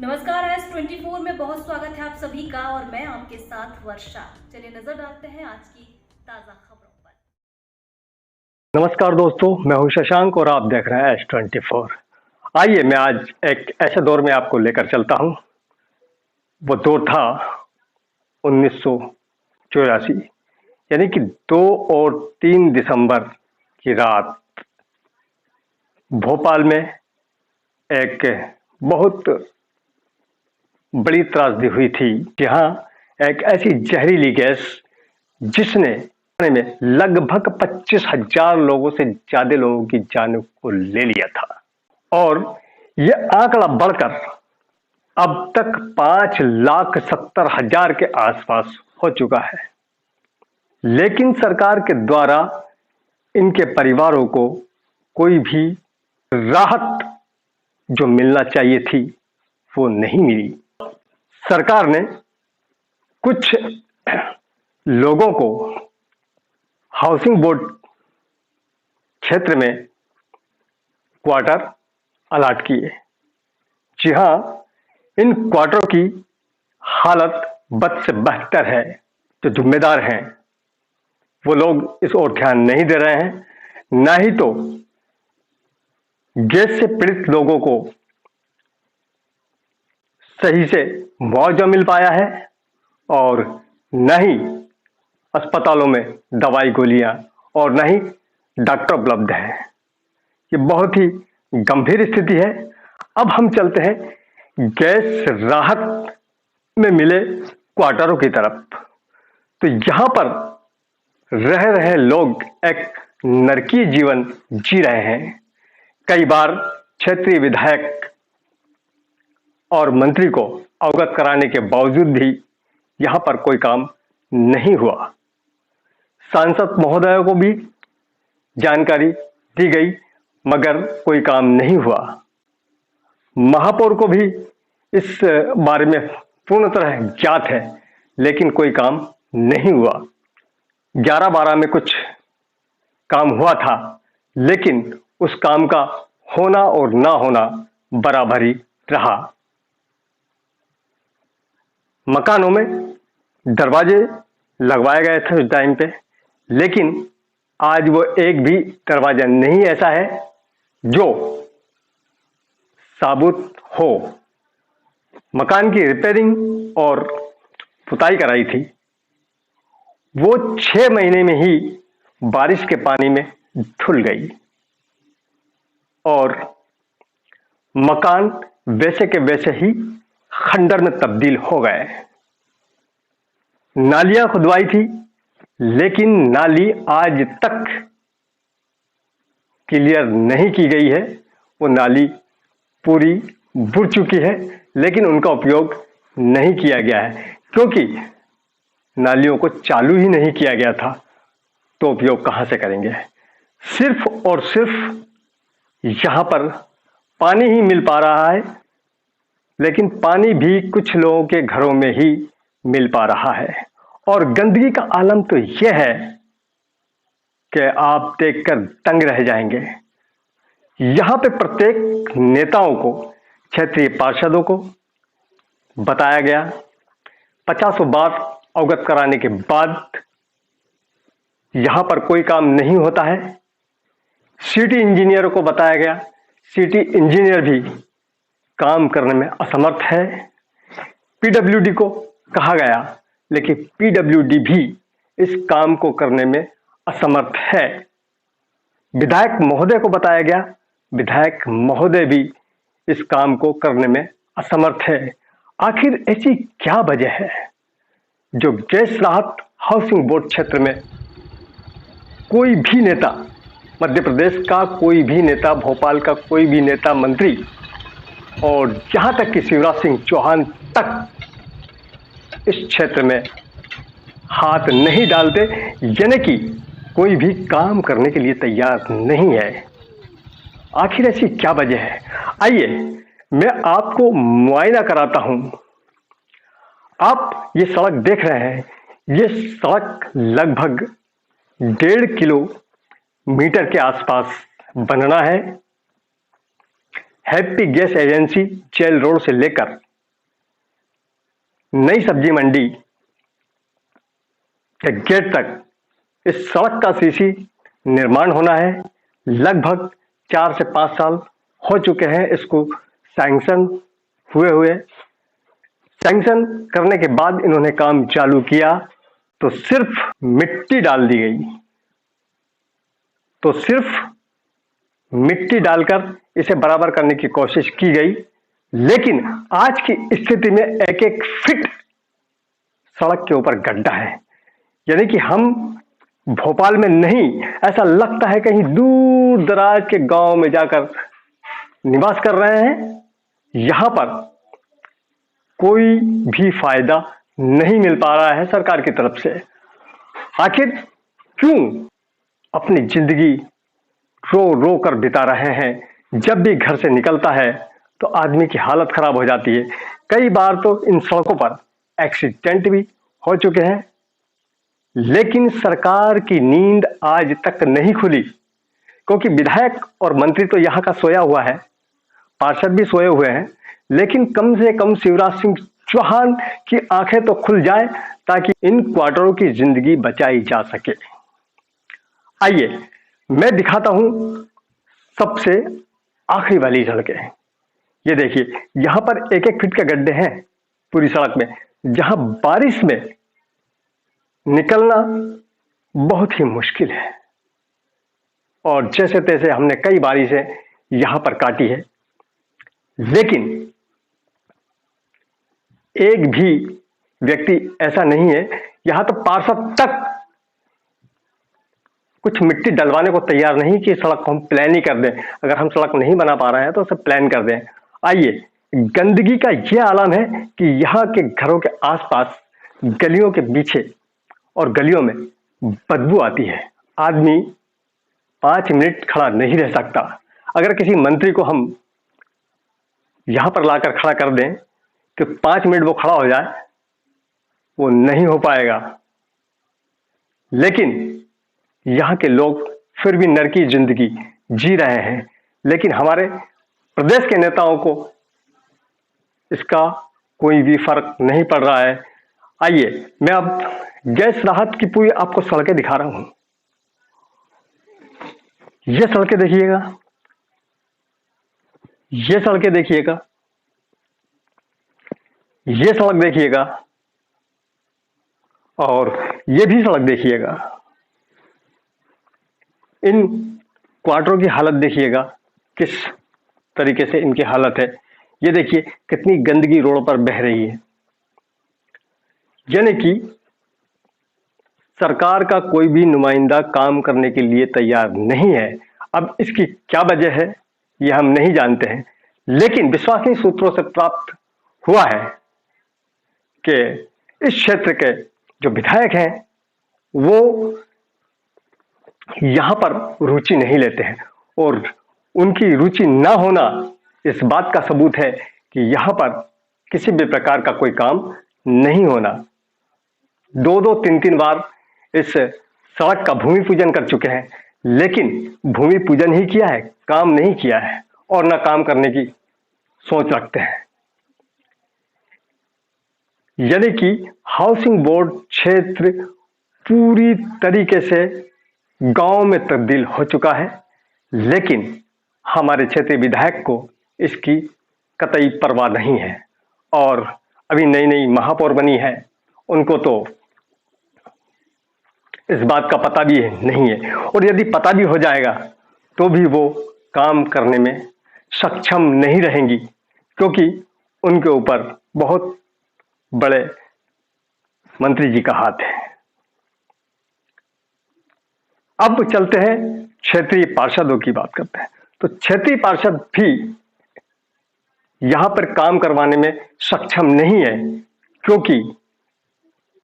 नमस्कार। S24 में बहुत स्वागत है आप सभी का और मैं आपके साथ वर्षा। चलिए नजर डालते हैं आज की ताजा खबरों पर। नमस्कार दोस्तों, मैं हूं शशांक और आप देख रहे हैं S24। आइए मैं आज एक ऐसे दौर में आपको लेकर चलता हूं। वो दौर था 1984, यानी कि 2 और 3 दिसंबर की रात भोपाल में एक बहुत बड़ी त्रासदी हुई थी, जहां एक ऐसी जहरीली गैस जिसने में लगभग 25,000 लोगों से ज्यादा लोगों की जान को ले लिया था और यह आंकड़ा बढ़कर अब तक 5,70,000 के आसपास हो चुका है। लेकिन सरकार के द्वारा इनके परिवारों को कोई भी राहत जो मिलना चाहिए थी वो नहीं मिली। सरकार ने कुछ लोगों को हाउसिंग बोर्ड क्षेत्र में क्वार्टर अलॉट किए। जी हां, इन क्वार्टरों की हालत बद से बदतर है। जो जिम्मेदार हैं वो लोग इस ओर ध्यान नहीं दे रहे हैं, ना ही तो गैस से पीड़ित लोगों को सही से मुआवजा मिल पाया है और न ही अस्पतालों में दवाई गोलियां और न ही डॉक्टर उपलब्ध है। ये बहुत ही गंभीर स्थिति है। अब हम चलते हैं गैस राहत में मिले क्वार्टरों की तरफ। तो यहां पर रह रहे लोग एक नरकीय जीवन जी रहे हैं। कई बार क्षेत्रीय विधायक और मंत्री को अवगत कराने के बावजूद भी यहां पर कोई काम नहीं हुआ। सांसद महोदय को भी जानकारी दी गई मगर कोई काम नहीं हुआ। महापौर को भी इस बारे में पूर्ण तरह ज्ञात है, लेकिन कोई काम नहीं हुआ। 11-12 में कुछ काम हुआ था, लेकिन उस काम का होना और ना होना बराबर ही रहा। मकानों में दरवाजे लगवाए गए थे उस टाइम पे, लेकिन आज वो एक भी दरवाजा नहीं ऐसा है जो साबुत हो। मकान की रिपेयरिंग और पुताई कराई थी, वो 6 महीने में ही बारिश के पानी में धुल गई और मकान वैसे के वैसे ही खंडर में तब्दील हो गए। नालियां खुदवाई थी, लेकिन नाली आज तक क्लियर नहीं की गई है। वो नाली पूरी बुड़ चुकी है, लेकिन उनका उपयोग नहीं किया गया है, क्योंकि नालियों को चालू ही नहीं किया गया था, तो उपयोग कहां से करेंगे। सिर्फ और सिर्फ यहां पर पानी ही मिल पा रहा है, लेकिन पानी भी कुछ लोगों के घरों में ही मिल पा रहा है। और गंदगी का आलम तो यह है कि आप देखकर दंग रह जाएंगे। यहां पे प्रत्येक नेताओं को, क्षेत्रीय पार्षदों को बताया गया, 50 बार अवगत कराने के बाद यहां पर कोई काम नहीं होता है। सिटी इंजीनियर को बताया गया, सिटी इंजीनियर भी काम करने में असमर्थ है। पीडब्ल्यूडी को कहा गया, लेकिन पीडब्ल्यूडी भी इस काम को करने में असमर्थ है। विधायक महोदय को बताया गया, विधायक महोदय भी इस काम को करने में असमर्थ है। आखिर ऐसी क्या वजह है जो गैस राहत हाउसिंग बोर्ड क्षेत्र में कोई भी नेता, मध्य प्रदेश का कोई भी नेता, भोपाल का कोई भी नेता, मंत्री और जहां तक कि शिवराज सिंह चौहान तक इस क्षेत्र में हाथ नहीं डालते, यानी कि कोई भी काम करने के लिए तैयार नहीं है। आखिर ऐसी क्या वजह है? आइए मैं आपको मुआयना कराता हूं। आप ये सड़क देख रहे हैं, ये सड़क लगभग 1.5 किलोमीटर के आसपास बनना है। Happy gas agency jail road से लेकर नई सब्जी मंडी के गेट तक इस सड़क का सीसी निर्माण होना है। लगभग 4 से 5 साल हो चुके हैं इसको सैंक्शन हुए। सैंक्शन करने के बाद इन्होंने काम चालू किया तो सिर्फ मिट्टी डाल दी गई, तो सिर्फ मिट्टी डालकर इसे बराबर करने की कोशिश की गई। लेकिन आज की स्थिति में एक एक फीट सड़क के ऊपर गड्ढा है। यानी कि हम भोपाल में नहीं, ऐसा लगता है कहीं दूर दराज के गांव में जाकर निवास कर रहे हैं। यहां पर कोई भी फायदा नहीं मिल पा रहा है सरकार की तरफ से। आखिर क्यों अपनी जिंदगी रो रो कर बिता रहे हैं। जब भी घर से निकलता है तो आदमी की हालत खराब हो जाती है। कई बार तो इन सड़कों पर एक्सीडेंट भी हो चुके हैं। लेकिन सरकार की नींद आज तक नहीं खुली, क्योंकि विधायक और मंत्री तो यहाँ का सोया हुआ है, पार्षद भी सोए हुए हैं। लेकिन कम से कम शिवराज सिंह चौहान की आंखें तो खुल जाए ताकि इन क्वार्टरों की जिंदगी बचाई जा सके। आइए मैं दिखाता हूं सबसे आखिरी वाली सड़कें। ये देखिए, यहां पर एक एक फीट के गड्ढे हैं पूरी सड़क में, जहां बारिश में निकलना बहुत ही मुश्किल है। और जैसे तैसे हमने कई बारिशें यहां पर काटी है, लेकिन एक भी व्यक्ति ऐसा नहीं है, यहां तो पार्षद तक कुछ मिट्टी डलवाने को तैयार नहीं कि सड़क को हम प्लान ही कर दें। अगर हम सड़क नहीं बना पा रहे हैं तो उसे प्लान कर दें। आइए, गंदगी का यह आलम है कि यहाँ के घरों के आसपास, गलियों के पीछे और गलियों में बदबू आती है। आदमी 5 मिनट खड़ा नहीं रह सकता। अगर किसी मंत्री को हम यहां पर लाकर खड़ा कर दें कि 5 मिनट वो खड़ा हो जाए, वो नहीं हो पाएगा। लेकिन यहाँ के लोग फिर भी नरकी जिंदगी जी रहे हैं। लेकिन हमारे प्रदेश के नेताओं को इसका कोई भी फर्क नहीं पड़ रहा है। आइए, मैं अब गैस राहत की पूरी आपको सड़कें दिखा रहा हूं। ये सड़कें देखिएगा, ये सड़कें देखिएगा, ये सड़क देखिएगा, और ये भी सड़क देखिएगा। इन क्वार्टरों की हालत देखिएगा, किस तरीके से इनकी हालत है। ये देखिए कितनी गंदगी रोड पर बह रही है। यानी कि सरकार का कोई भी नुमाइंदा काम करने के लिए तैयार नहीं है। अब इसकी क्या वजह है यह हम नहीं जानते हैं, लेकिन विश्वसनीय सूत्रों से प्राप्त हुआ है कि इस क्षेत्र के जो विधायक हैं वो यहां पर रुचि नहीं लेते हैं। और उनकी रुचि ना होना इस बात का सबूत है कि यहां पर किसी भी प्रकार का कोई काम नहीं होना। 2-2, 3-3 बार इस सड़क का भूमि पूजन कर चुके हैं, लेकिन भूमि पूजन ही किया है, काम नहीं किया है और ना काम करने की सोच रखते हैं। यानी कि हाउसिंग बोर्ड क्षेत्र पूरी तरीके से गांव में तब्दील हो चुका है, लेकिन हमारे क्षेत्रीय विधायक को इसकी कतई परवाह नहीं है। और अभी नई नई महापौर बनी है, उनको तो इस बात का पता भी नहीं है। और यदि पता भी हो जाएगा तो भी वो काम करने में सक्षम नहीं रहेंगी, क्योंकि उनके ऊपर बहुत बड़े मंत्री जी का हाथ है। अब चलते हैं क्षेत्रीय पार्षदों की बात करते हैं। तो क्षेत्रीय पार्षद भी यहां पर काम करवाने में सक्षम नहीं है, क्योंकि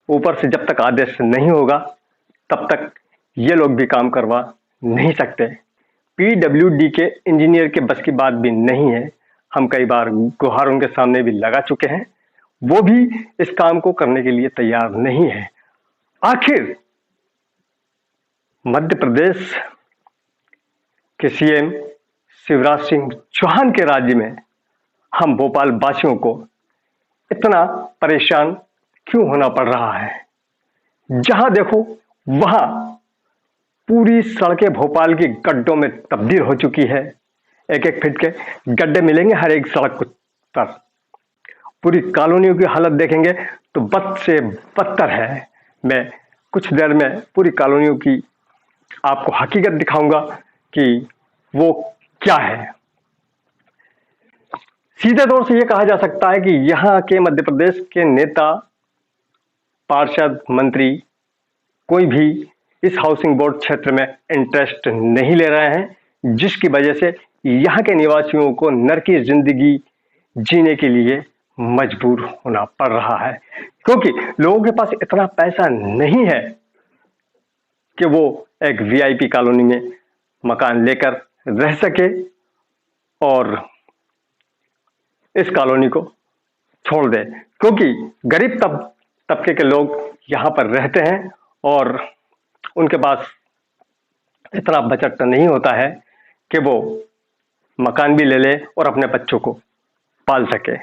ऊपर से जब तक आदेश नहीं होगा तब तक ये लोग भी काम करवा नहीं सकते। पीडब्ल्यूडी के इंजीनियर के बस की बात भी नहीं है। हम कई बार गुहार उनके सामने भी लगा चुके हैं, वो भी इस काम को करने के लिए तैयार नहीं है। आखिर मध्य प्रदेश के सीएम शिवराज सिंह चौहान के राज्य में हम भोपाल वासियों को इतना परेशान क्यों होना पड़ रहा है। जहां देखो वहां पूरी सड़कें भोपाल की गड्ढों में तब्दील हो चुकी है। एक एक फीट के गड्ढे मिलेंगे हर एक सड़क पर। पूरी कॉलोनियों की हालत देखेंगे तो बद से बदतर है। मैं कुछ देर में पूरी कॉलोनियों की आपको हकीकत दिखाऊंगा कि वो क्या है। सीधे तौर से ये कहा जा सकता है कि यहाँ के मध्य प्रदेश के नेता, पार्षद, मंत्री कोई भी इस हाउसिंग बोर्ड क्षेत्र में इंटरेस्ट नहीं ले रहे हैं, जिसकी वजह से यहाँ के निवासियों को नरकी जिंदगी जीने के लिए मजबूर होना पड़ रहा है, क्योंकि लोगों के पास इतना पैसा नहीं है कि वो एक वीआईपी कॉलोनी में मकान लेकर रह सके और इस कॉलोनी को छोड़ दे, क्योंकि गरीब तबके के लोग यहाँ पर रहते हैं और उनके पास इतना बजट नहीं होता है कि वो मकान भी ले ले और अपने बच्चों को पाल सके।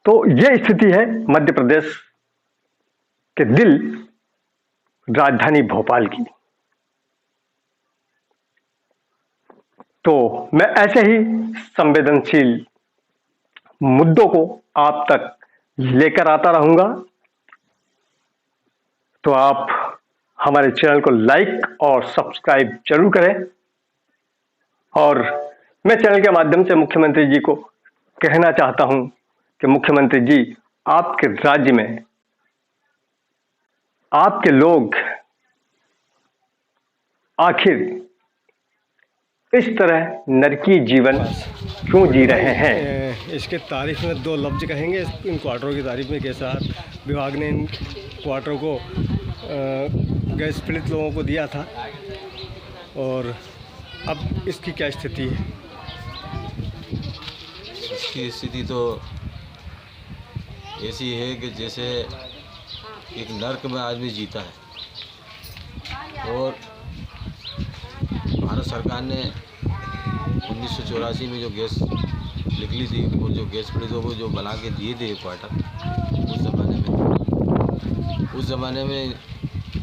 तो ये स्थिति है मध्य प्रदेश के दिल राजधानी भोपाल की। तो मैं ऐसे ही संवेदनशील मुद्दों को आप तक लेकर आता रहूंगा। तो आप हमारे चैनल को लाइक और सब्सक्राइब जरूर करें। और मैं चैनल के माध्यम से मुख्यमंत्री जी को कहना चाहता हूं कि मुख्यमंत्री जी, आपके राज्य में आपके लोग आखिर इस तरह नरकी जीवन क्यों जी रहे हैं। इसके तारीफ में दो लफ्ज कहेंगे इन क्वार्टरों की तारीफ में। कैसा विभाग ने इन क्वार्टरों को गैस पीड़ित लोगों को दिया था और अब इसकी क्या स्थिति है? इसकी स्थिति तो ऐसी है कि जैसे एक नर्क में आदमी जीता है। और भारत सरकार ने 1984 में जो गैस निकली थी और जो गैस पीड़ितों को जो बना के दिए थे क्वार्टर, उस ज़माने में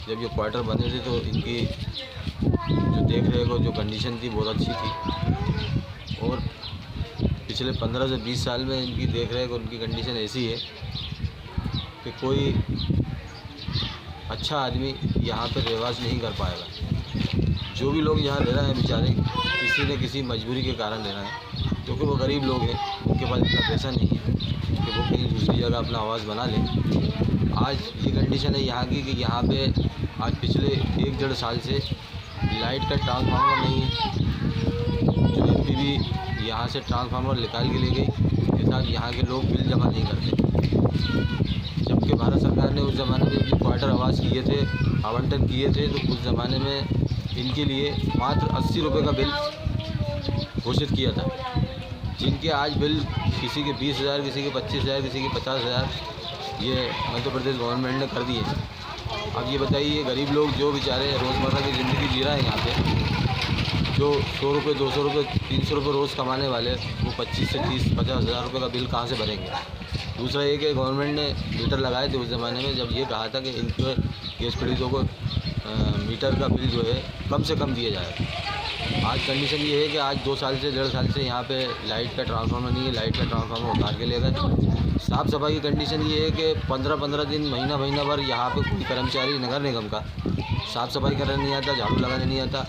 जब ये क्वार्टर बने थे तो इनकी जो देख रेख और जो कंडीशन थी बहुत अच्छी थी। और पिछले 15 से 20 साल में इनकी देख रेख और उनकी कंडीशन ऐसी है कि कोई अच्छा आदमी यहाँ पर रहवास नहीं कर पाएगा। जो भी लोग यहाँ रह रहे हैं बेचारे किसी न किसी मजबूरी के कारण रह रहे हैं, क्योंकि वो गरीब लोग हैं, उनके पास इतना पैसा नहीं है कि वो कहीं दूसरी जगह अपना आवास बना लें। आज ये कंडीशन है यहाँ की कि यहाँ पे आज पिछले 1-1.5 साल से लाइट का ट्रांसफार्मर नहीं है। जो एमपीबी यहाँ से ट्रांसफार्मर निकाल के ले गई, इसके साथ यहाँ के लोग बिल जमा नहीं करते। जबकि भारत सरकार ने उस ज़माने में जो क्वार्टर आवास किए थे, आवंटन किए थे, तो उस ज़माने में इनके लिए मात्र 80 रुपये का बिल घोषित किया था, जिनके आज बिल किसी के 20,000, किसी के 25,000, किसी के 50,000 ये मध्य प्रदेश गवर्नमेंट ने कर दिए। अब ये बताइए गरीब लोग जो बेचारे रोज़मर्रा की ज़िंदगी जी रहे हैं यहाँ पे, जो 100 रुपये, 200 रुपये, 300 रुपये रोज़ कमाने वाले, वो 25 से 30-50 हज़ार रुपये का बिल कहाँ से भरेंगे। दूसरा ये कि गवर्नमेंट ने मीटर लगाए थे उस ज़माने में, जब ये कहा था कि इनके गैस पीड़ितों को मीटर का बिल जो है कम से कम दिया जाए। आज कंडीशन ये है कि आज 2 साल से 1.5 साल से यहाँ पे लाइट का ट्रांसफार्मर नहीं है। लाइट का ट्रांसफार्मर उतार के ले गए। साफ़ सफाई की कंडीशन ये है कि 15-15 दिन, महीना भर यहाँ पे कोई कर्मचारी नगर निगम का साफ़ सफाई करने नहीं आता, झाड़ू लगाने नहीं आता।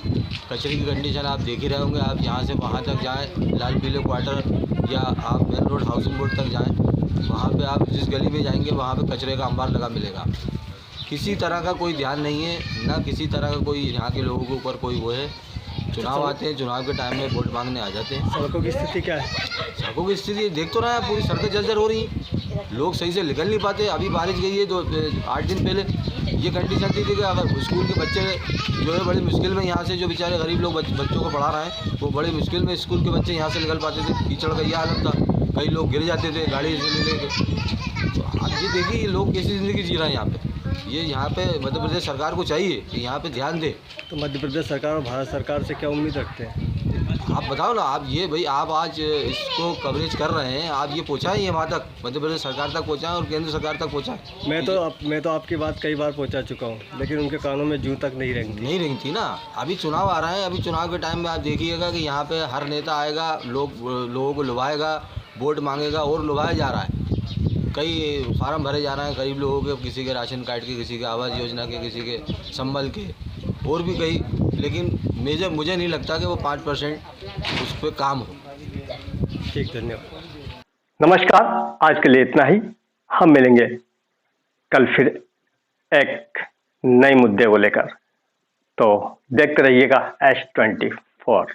कचरे की कंडीशन आप देख ही रहे होंगे। आप यहाँ से वहाँ तक जाएँ, लाल पीले क्वार्टर या आप मेन रोड हाउसिंग बोर्ड तक जाएँ, वहाँ पे आप जिस गली में जाएंगे वहाँ पे कचरे का अंबार लगा मिलेगा। किसी तरह का कोई ध्यान नहीं है, ना किसी तरह का कोई यहाँ के लोगों के ऊपर कोई वो है। चुनाव आते हैं, चुनाव के टाइम में वोट मांगने आ जाते हैं। सड़कों की स्थिति क्या है? सड़कों की स्थिति देख तो रहे हैं, पूरी सड़कें जर्जर हो रही हैं, लोग सही से निकल नहीं पाते। अभी बारिश गई है 8 दिन पहले, ये कंडीशन थी कि अगर स्कूल के बच्चे जो है बड़ी मुश्किल में यहाँ से, जो बेचारे गरीब लोग बच्चों को पढ़ा रहे हैं, वो बड़ी मुश्किल में स्कूल के बच्चे यहाँ से निकल पाते थे। कीचड़ का ये हालत था, कई लोग गिर जाते थे गाड़ी से ले लेके। तो आप ये देखिए ये लोग कैसी ज़िंदगी जी रहे हैं यहाँ पे। ये यहाँ पे मध्य प्रदेश सरकार को चाहिए कि यहाँ पे ध्यान दे। तो मध्य प्रदेश सरकार और भारत सरकार से क्या उम्मीद रखते हैं? आप बताओ ना, आप ये भाई आप आज इसको कवरेज कर रहे हैं, आप ये पहुँचाएं, ये वहाँ तक मध्य प्रदेश सरकार तक पहुँचाएं और केंद्र सरकार तक पहुँचाएं। मैं तो आपकी बात कई बार पहुंचा चुका हूं, लेकिन उनके कानों में जूं तक नहीं रेंगती। नहीं रेंगती ना। अभी चुनाव आ रहे हैं, अभी चुनाव के टाइम में आप देखिएगा कि यहाँ पे हर नेता आएगा, लोगों को लुभाएगा, वोट मांगेगा और लुभाया जा रहा है। कई फार्म भरे जा रहे हैं गरीब लोगों के, किसी के राशन कार्ड के, किसी के आवास योजना के, किसी के संबल के, और भी कई, लेकिन मुझे नहीं लगता कि वो 5% उस पर काम हो। ठीक, धन्यवाद। नमस्कार, आज के लिए इतना ही। हम मिलेंगे कल फिर एक नए मुद्दे को लेकर। तो देखते रहिएगा S24।